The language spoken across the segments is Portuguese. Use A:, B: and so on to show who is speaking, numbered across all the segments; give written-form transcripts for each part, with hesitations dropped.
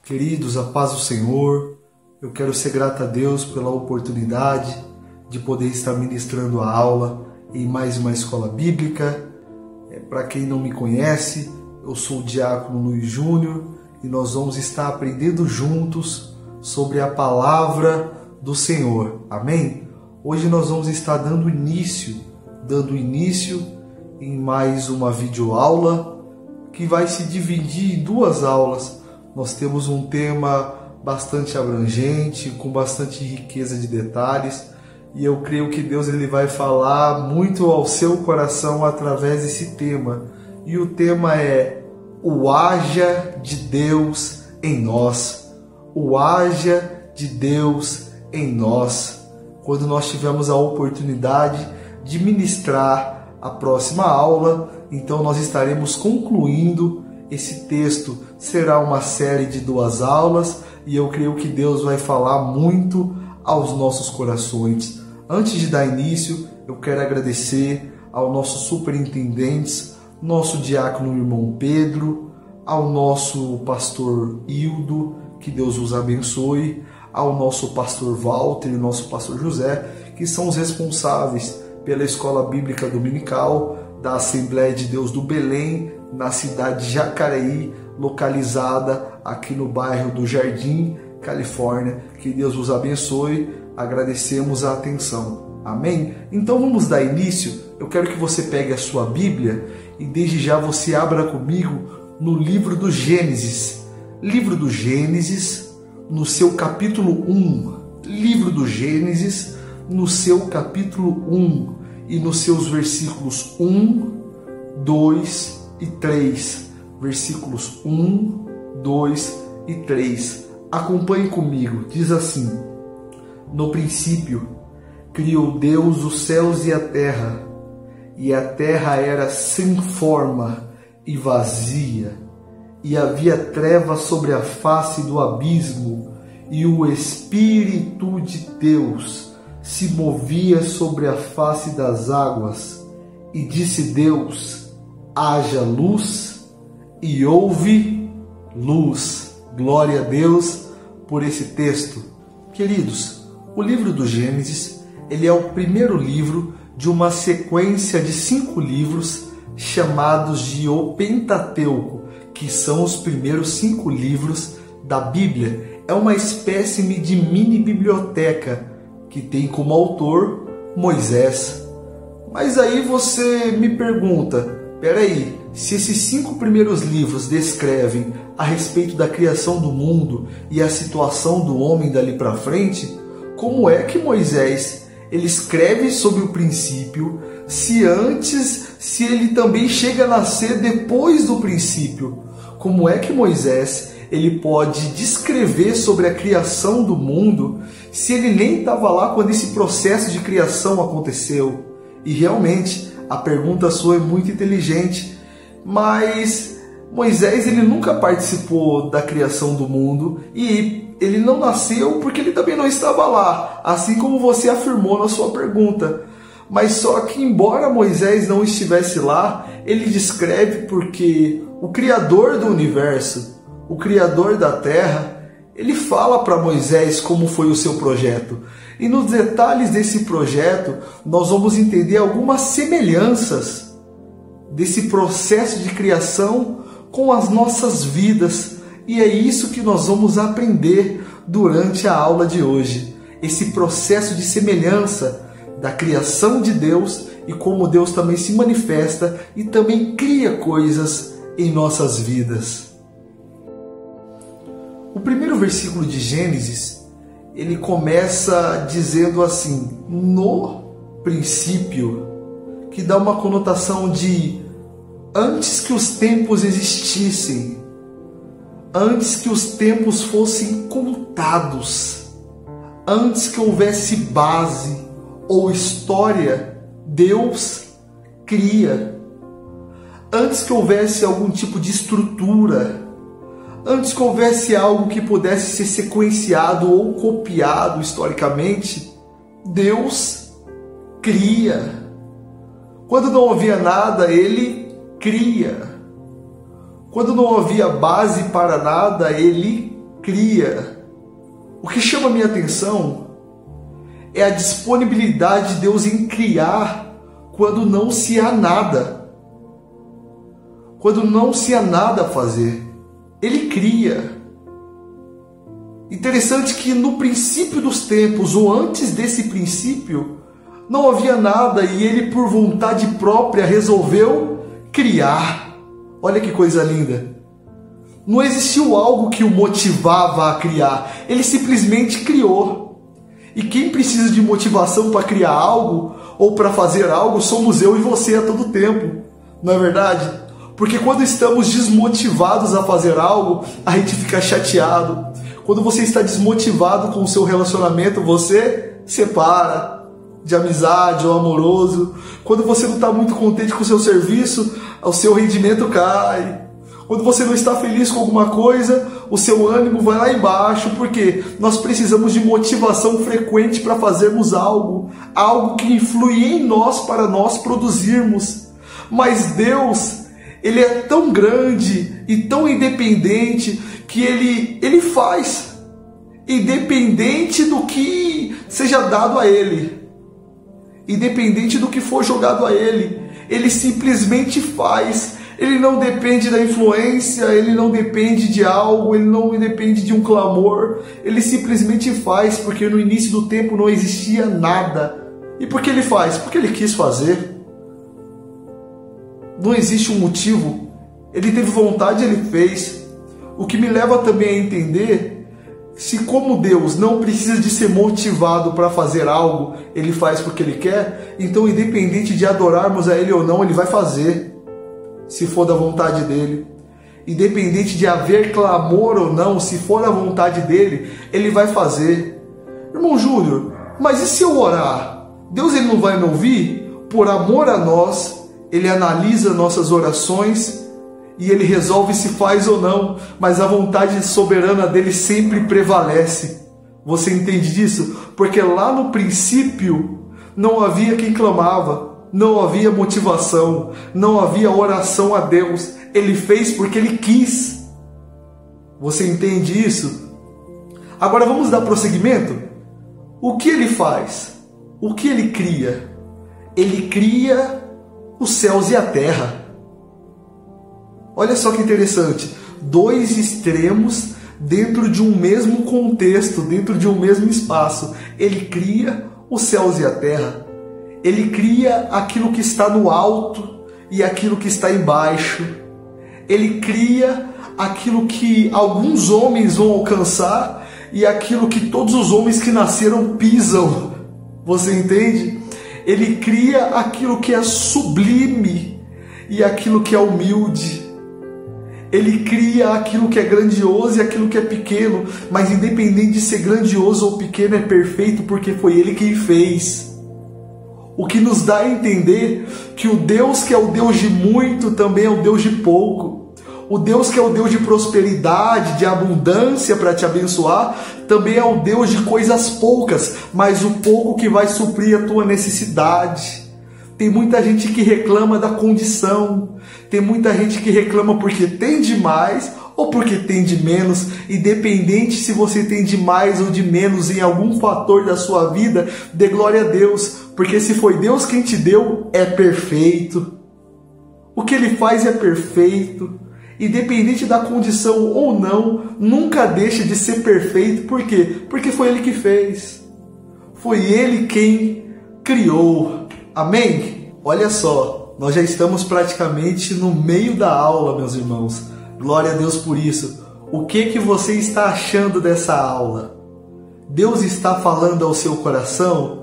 A: Queridos, a paz do Senhor, eu quero ser grato a Deus pela oportunidade de poder estar ministrando a aula em mais uma escola bíblica. Para quem não me conhece, eu sou o Diácono Luiz Júnior e nós vamos estar aprendendo juntos sobre a palavra do Senhor. Amém? Hoje nós vamos estar dando início em mais uma videoaula que vai se dividir em duas aulas. Nós temos um tema bastante abrangente, com bastante riqueza de detalhes, e eu creio que Deus ele vai falar muito ao seu coração através desse tema. E o tema é o haja de Deus em nós. O haja de Deus em nós. Quando nós tivermos a oportunidade de ministrar a próxima aula, então nós estaremos concluindo esse texto. Será uma série de 2 aulas e eu creio que Deus vai falar muito aos nossos corações. Antes de dar início, eu quero agradecer aos nossos superintendentes, nosso diácono irmão Pedro, ao nosso pastor Hildo, que Deus os abençoe, ao nosso pastor Walter e nosso pastor José, que são os responsáveis pela Escola Bíblica Dominical da Assembleia de Deus do Belém, na cidade de Jacareí, localizada aqui no bairro do Jardim, Califórnia. Que Deus os abençoe, agradecemos a atenção. Amém? Então vamos dar início. Eu quero que você pegue a sua Bíblia e desde já você abra comigo no livro do Gênesis. Livro do Gênesis, no seu capítulo 1. Livro do Gênesis, no seu capítulo 1 e nos seus versículos 1, 2 e 3. Versículos 1, 2 e 3. Acompanhe comigo. Diz assim: No princípio criou Deus os céus e a terra era sem forma e vazia, e havia trevas sobre a face do abismo, e o Espírito de Deus se movia sobre a face das águas. E disse Deus: haja luz, e houve luz. Glória a Deus por esse texto. Queridos, o livro do Gênesis, ele é o primeiro livro de uma sequência de 5 livros chamados de o Pentateuco, que são os primeiros 5 livros da Bíblia. É uma espécie de mini biblioteca que tem como autor Moisés. Mas aí você me pergunta, peraí, se esses 5 primeiros livros descrevem a respeito da criação do mundo e a situação do homem dali para frente, como é que Moisés ele escreve sobre o princípio, se ele também chega a nascer depois do princípio? Como é que Moisés ele pode descrever sobre a criação do mundo se ele nem estava lá quando esse processo de criação aconteceu? E realmente a pergunta sua é muito inteligente, mas Moisés ele nunca participou da criação do mundo e ele não nasceu porque ele também não estava lá, assim como você afirmou na sua pergunta. Mas só que embora Moisés não estivesse lá, ele descreve porque o Criador do universo, o Criador da terra, ele fala para Moisés como foi o seu projeto. E nos detalhes desse projeto, nós vamos entender algumas semelhanças desse processo de criação com as nossas vidas. E é isso que nós vamos aprender durante a aula de hoje. Esse processo de semelhança da criação de Deus e como Deus também se manifesta e também cria coisas em nossas vidas. O primeiro versículo de Gênesis, ele começa dizendo assim: no princípio, que dá uma conotação de antes que os tempos existissem, antes que os tempos fossem contados, antes que houvesse base ou história, Deus cria. Antes que houvesse algum tipo de estrutura, antes que houvesse algo que pudesse ser sequenciado ou copiado historicamente, Deus cria. Quando não havia nada, Ele cria. Quando não havia base para nada, Ele cria. O que chama a minha atenção é a disponibilidade de Deus em criar quando não se há nada. Quando não se há nada a fazer. Ele cria. Interessante que no princípio dos tempos, ou antes desse princípio, não havia nada e ele, por vontade própria, resolveu criar. Olha que coisa linda. Não existiu algo que o motivava a criar. Ele simplesmente criou. E quem precisa de motivação para criar algo ou para fazer algo somos eu e você a todo tempo. Não é verdade? Porque quando estamos desmotivados a fazer algo, a gente fica chateado. Quando você está desmotivado com o seu relacionamento, você separa de amizade ou amoroso. Quando você não está muito contente com o seu serviço, o seu rendimento cai. Quando você não está feliz com alguma coisa, o seu ânimo vai lá embaixo, porque nós precisamos de motivação frequente para fazermos algo que influi em nós para nós produzirmos. Mas Deus, Ele é tão grande e tão independente que Ele faz, independente do que seja dado a Ele, independente do que for jogado a Ele, Ele simplesmente faz. Ele não depende da influência, ele não depende de algo, ele não depende de um clamor. Ele simplesmente faz, porque no início do tempo não existia nada. E por que ele faz? Porque ele quis fazer. Não existe um motivo. Ele teve vontade, ele fez. O que me leva também a entender, se como Deus não precisa de ser motivado para fazer algo, ele faz porque ele quer, então independente de adorarmos a ele ou não, ele vai fazer. Se for da vontade dele, independente de haver clamor ou não, se for da vontade dele, ele vai fazer. Irmão Júnior, mas e se eu orar? Deus ele não vai me ouvir? Por amor a nós, ele analisa nossas orações e ele resolve se faz ou não, mas a vontade soberana dele sempre prevalece. Você entende disso? Porque lá no princípio não havia quem clamava. Não havia motivação, não havia oração a Deus. Ele fez porque ele quis. Você entende isso? Agora vamos dar prosseguimento? O que ele faz? O que ele cria? Ele cria os céus e a terra. Olha só que interessante. Dois extremos dentro de um mesmo contexto, dentro de um mesmo espaço. Ele cria os céus e a terra. Ele cria aquilo que está no alto e aquilo que está embaixo. Ele cria aquilo que alguns homens vão alcançar e aquilo que todos os homens que nasceram pisam. Você entende? Ele cria aquilo que é sublime e aquilo que é humilde. Ele cria aquilo que é grandioso e aquilo que é pequeno. Mas independente de ser grandioso ou pequeno, é perfeito porque foi Ele quem fez. O que nos dá a entender que o Deus que é o Deus de muito também é o Deus de pouco. O Deus que é o Deus de prosperidade, de abundância para te abençoar, também é o Deus de coisas poucas, mas o pouco que vai suprir a tua necessidade. Tem muita gente que reclama da condição, tem muita gente que reclama porque tem demais ou porque tem de menos, independente se você tem de mais ou de menos em algum fator da sua vida, dê glória a Deus, porque se foi Deus quem te deu, é perfeito. O que Ele faz é perfeito, independente da condição ou não, nunca deixa de ser perfeito. Por quê? Porque foi Ele que fez, foi Ele quem criou. Amém? Olha só, nós já estamos praticamente no meio da aula, meus irmãos. Glória a Deus por isso. O que você está achando dessa aula? Deus está falando ao seu coração?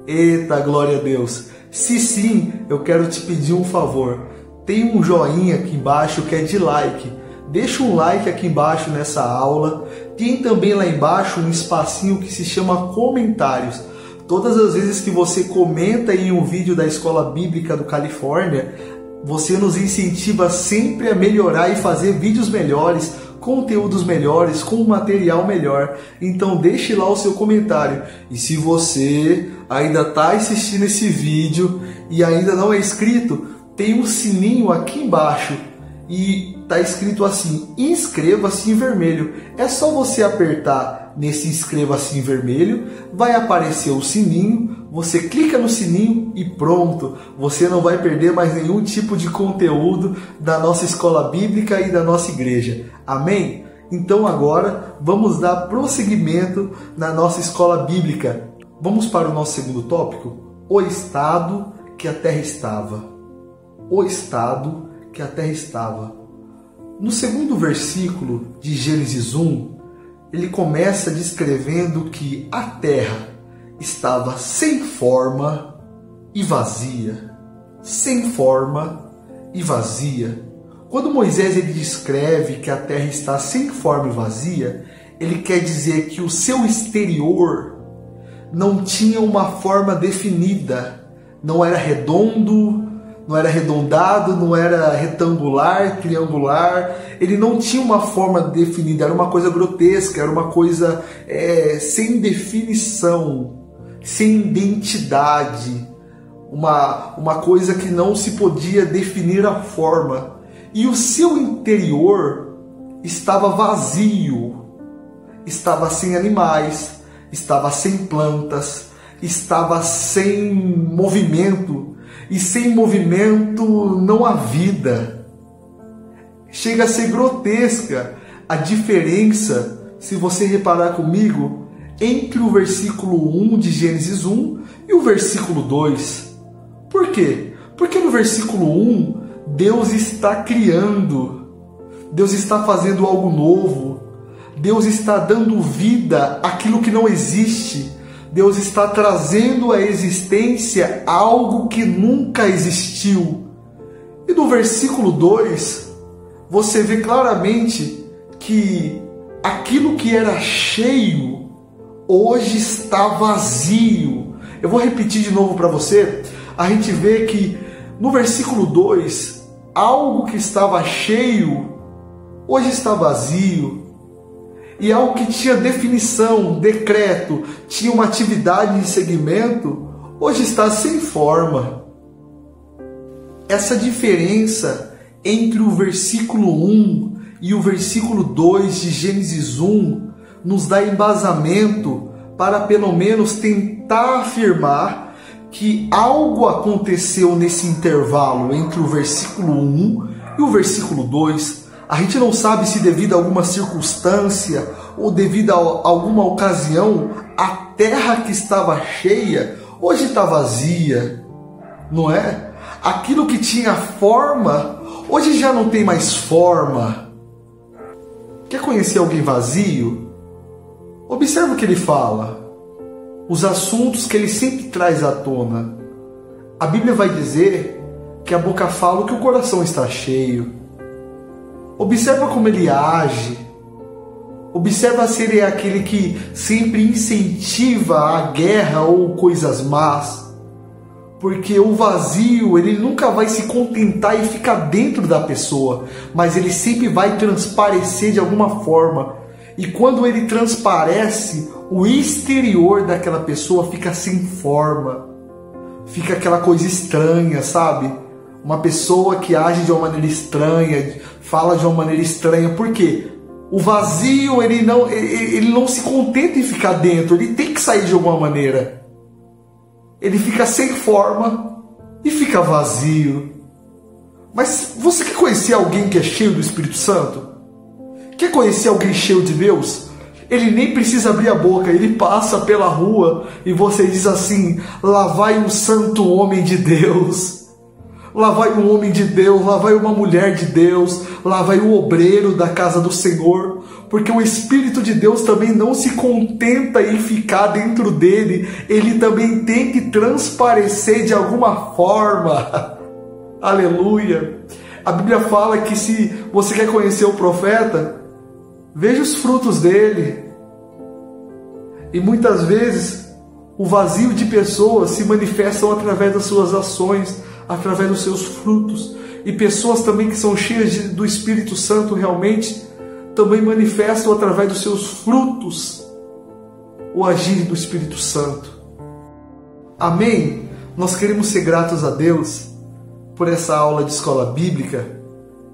A: Eita, glória a Deus. Se sim, eu quero te pedir um favor. Tem um joinha aqui embaixo que é de like. Deixa um like aqui embaixo nessa aula. Tem também lá embaixo um espacinho que se chama comentários. Todas as vezes que você comenta em um vídeo da Escola Bíblica do Califórnia, você nos incentiva sempre a melhorar e fazer vídeos melhores, conteúdos melhores, com material melhor. Então deixe lá o seu comentário. E se você ainda está assistindo esse vídeo e ainda não é inscrito, tem um sininho aqui embaixo. e está escrito assim: inscreva-se em vermelho. É só você apertar nesse inscreva-se em vermelho, vai aparecer o sininho, você clica no sininho e pronto, você não vai perder mais nenhum tipo de conteúdo da nossa escola bíblica e da nossa igreja. Amém? Então agora vamos dar prosseguimento na nossa escola bíblica. Vamos para o nosso segundo tópico: o estado que a terra estava. O estado que a terra estava. No segundo versículo de Gênesis 1, ele começa descrevendo que a terra estava sem forma e vazia. Sem forma e vazia. Quando Moisés ele descreve que a terra está sem forma e vazia, ele quer dizer que o seu exterior não tinha uma forma definida, não era redondo, não era arredondado, não era retangular, triangular, ele não tinha uma forma definida, era uma coisa grotesca, era uma coisa sem definição, sem identidade, uma coisa que não se podia definir a forma. E o seu interior estava vazio, estava sem animais, estava sem plantas, estava sem movimento, e sem movimento não há vida. Chega a ser grotesca a diferença, se você reparar comigo, entre o versículo 1 de Gênesis 1 e o versículo 2. Por quê? Porque no versículo 1, Deus está criando, Deus está fazendo algo novo, Deus está dando vida àquilo que não existe, Deus está trazendo à existência algo que nunca existiu. E no versículo 2, você vê claramente que aquilo que era cheio, hoje está vazio. Eu vou repetir de novo para você. A gente vê que no versículo 2, algo que estava cheio, hoje está vazio. E algo que tinha definição, decreto, tinha uma atividade de segmento, hoje está sem forma. Essa diferença entre o versículo 1 e o versículo 2 de Gênesis 1 nos dá embasamento para pelo menos tentar afirmar que algo aconteceu nesse intervalo entre o versículo 1 e o versículo 2. A gente não sabe se devido a alguma circunstância ou devido a alguma ocasião, a terra que estava cheia hoje está vazia, não é? Aquilo que tinha forma, hoje já não tem mais forma. Quer conhecer alguém vazio? Observe o que ele fala, os assuntos que ele sempre traz à tona. A Bíblia vai dizer que a boca fala o que o coração está cheio. Observa como ele age. Observa se ele é aquele que sempre incentiva a guerra ou coisas más. Porque o vazio, ele nunca vai se contentar e ficar dentro da pessoa, mas ele sempre vai transparecer de alguma forma. E quando ele transparece, o exterior daquela pessoa fica sem forma. Fica aquela coisa estranha, sabe? Uma pessoa que age de uma maneira estranha, fala de uma maneira estranha. Por quê? O vazio, ele não se contenta em ficar dentro, ele tem que sair de alguma maneira. Ele fica sem forma e fica vazio. Mas você quer conhecer alguém que é cheio do Espírito Santo? Quer conhecer alguém cheio de Deus? Ele nem precisa abrir a boca, ele passa pela rua e você diz assim: lá vai um santo homem de Deus. Lá vai um homem de Deus, lá vai uma mulher de Deus, lá vai o obreiro da casa do Senhor, porque o Espírito de Deus também não se contenta em ficar dentro dele, ele também tem que transparecer de alguma forma. Aleluia! A Bíblia fala que se você quer conhecer o profeta, veja os frutos dele. E muitas vezes o vazio de pessoas se manifestam através das suas ações, através dos seus frutos. E pessoas também que são cheias do Espírito Santo realmente também manifestam através dos seus frutos o agir do Espírito Santo. Amém? Nós queremos ser gratos a Deus por essa aula de escola bíblica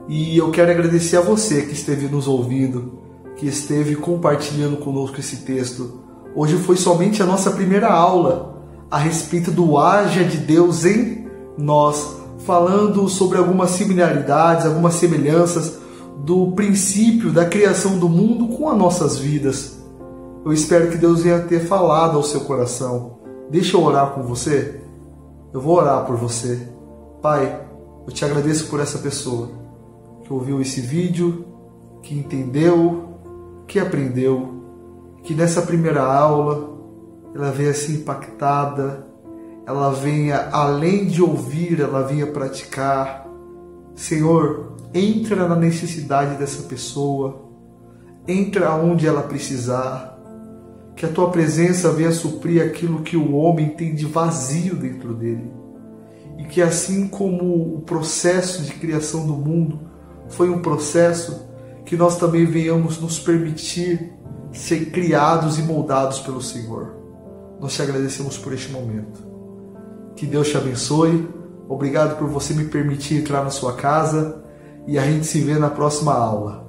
A: E eu quero agradecer a você que esteve nos ouvindo, que esteve compartilhando conosco esse texto. Hoje foi somente a nossa primeira aula a respeito do haja de Deus em nós, falando sobre algumas similaridades, algumas semelhanças do princípio da criação do mundo com as nossas vidas. Eu espero que Deus venha ter falado ao seu coração. Deixa eu orar com você. Eu vou orar por você. Pai, eu te agradeço por essa pessoa que ouviu esse vídeo, que entendeu, que aprendeu, que nessa primeira aula ela venha ser impactada, ela venha, além de ouvir, ela venha praticar. Senhor, entra na necessidade dessa pessoa, entra onde ela precisar, que a Tua presença venha suprir aquilo que o homem tem de vazio dentro dele. E que assim como o processo de criação do mundo foi um processo, que nós também venhamos nos permitir ser criados e moldados pelo Senhor. Nós te agradecemos por este momento. Que Deus te abençoe. Obrigado por você me permitir entrar na sua casa e a gente se vê na próxima aula.